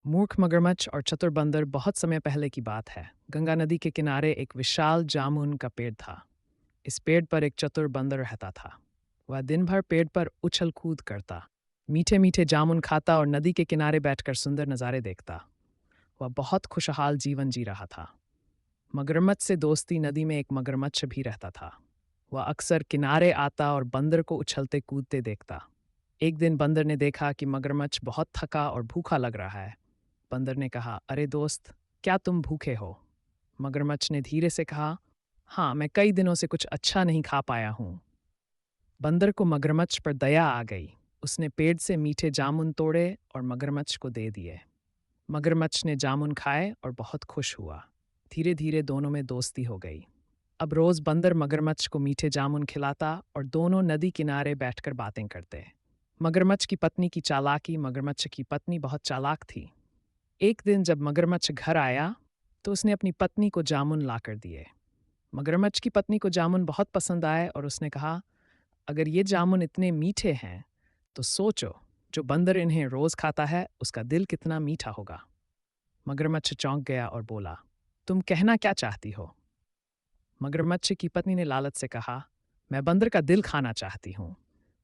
मूर्ख मगरमच्छ और चतुर बंदर। बहुत समय पहले की बात है। गंगा नदी के किनारे एक विशाल जामुन का पेड़ था। इस पेड़ पर एक चतुर बंदर रहता था। वह दिन भर पेड़ पर उछल कूद करता, मीठे मीठे जामुन खाता और नदी के किनारे बैठकर सुंदर नज़ारे देखता। वह बहुत खुशहाल जीवन जी रहा था। मगरमच्छ से दोस्ती। नदी में एक मगरमच्छ भी रहता था। वह अक्सर किनारे आता और बंदर को उछलते कूदते देखता। एक दिन बंदर ने देखा कि मगरमच्छ बहुत थका और भूखा लग रहा है। बंदर ने कहा, अरे दोस्त, क्या तुम भूखे हो? मगरमच्छ ने धीरे से कहा, हाँ, मैं कई दिनों से कुछ अच्छा नहीं खा पाया हूँ। बंदर को मगरमच्छ पर दया आ गई। उसने पेड़ से मीठे जामुन तोड़े और मगरमच्छ को दे दिए। मगरमच्छ ने जामुन खाए और बहुत खुश हुआ। धीरे धीरे दोनों में दोस्ती हो गई। अब रोज बंदर मगरमच्छ को मीठे जामुन खिलाता और दोनों नदी किनारे बैठकर बातें करते। मगरमच्छ की पत्नी की चालाकी। मगरमच्छ की पत्नी बहुत चालाक थी। एक दिन जब मगरमच्छ घर आया तो उसने अपनी पत्नी को जामुन लाकर दिए। मगरमच्छ की पत्नी को जामुन बहुत पसंद आए और उसने कहा, अगर ये जामुन इतने मीठे हैं तो सोचो, जो बंदर इन्हें रोज खाता है उसका दिल कितना मीठा होगा। मगरमच्छ चौंक गया और बोला, तुम कहना क्या चाहती हो? मगरमच्छ की पत्नी ने लालच से कहा, मैं बंदर का दिल खाना चाहती हूँ।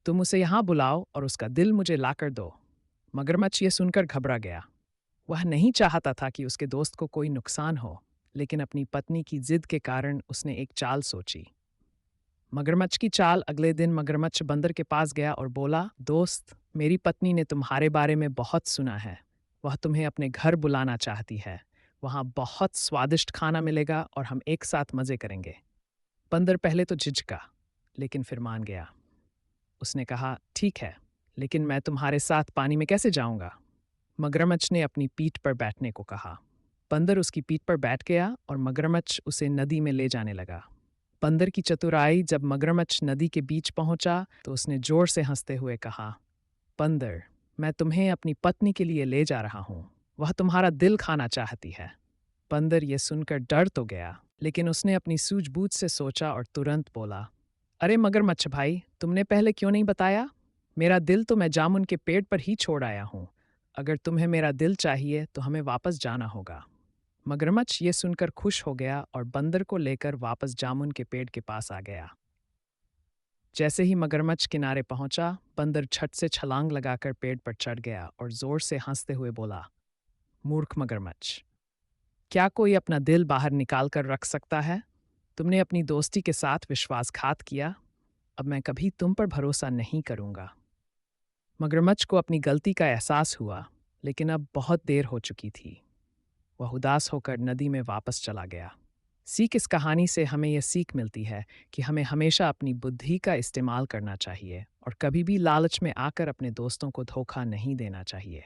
तुम उसे यहाँ बुलाओ और उसका दिल मुझे लाकर दो। मगरमच्छ ये सुनकर घबरा गया। वह नहीं चाहता था कि उसके दोस्त को कोई नुकसान हो, लेकिन अपनी पत्नी की जिद के कारण उसने एक चाल सोची। मगरमच्छ की चाल। अगले दिन मगरमच्छ बंदर के पास गया और बोला, दोस्त, मेरी पत्नी ने तुम्हारे बारे में बहुत सुना है। वह तुम्हें अपने घर बुलाना चाहती है। वहाँ बहुत स्वादिष्ट खाना मिलेगा और हम एक साथ मजे करेंगे। बंदर पहले तो झिझका, लेकिन फिर मान गया। उसने कहा, ठीक है, लेकिन मैं तुम्हारे साथ पानी में कैसे जाऊंगा? मगरमच्छ ने अपनी पीठ पर बैठने को कहा। बंदर उसकी पीठ पर बैठ गया और मगरमच्छ उसे नदी में ले जाने लगा। बंदर की चतुराई। जब मगरमच्छ नदी के बीच पहुंचा तो उसने जोर से हंसते हुए कहा, बंदर, मैं तुम्हें अपनी पत्नी के लिए ले जा रहा हूं। वह तुम्हारा दिल खाना चाहती है। बंदर ये सुनकर डर तो गया, लेकिन उसने अपनी सूझबूझ से सोचा और तुरंत बोला, अरे मगरमच्छ भाई, तुमने पहले क्यों नहीं बताया? मेरा दिल तो मैं जामुन के पेड़ पर ही छोड़ आया हूँ। अगर तुम्हें मेरा दिल चाहिए तो हमें वापस जाना होगा। मगरमच्छ ये सुनकर खुश हो गया और बंदर को लेकर वापस जामुन के पेड़ के पास आ गया। जैसे ही मगरमच्छ किनारे पहुंचा, बंदर छट से छलांग लगाकर पेड़ पर चढ़ गया और जोर से हंसते हुए बोला, मूर्ख मगरमच्छ, क्या कोई अपना दिल बाहर निकाल कर रख सकता है? तुमने अपनी दोस्ती के साथ विश्वासघात किया। अब मैं कभी तुम पर भरोसा नहीं करूंगा। मगरमच्छ को अपनी गलती का एहसास हुआ, लेकिन अब बहुत देर हो चुकी थी। वह उदास होकर नदी में वापस चला गया। सीख। इस कहानी से हमें यह सीख मिलती है कि हमें हमेशा अपनी बुद्धि का इस्तेमाल करना चाहिए और कभी भी लालच में आकर अपने दोस्तों को धोखा नहीं देना चाहिए।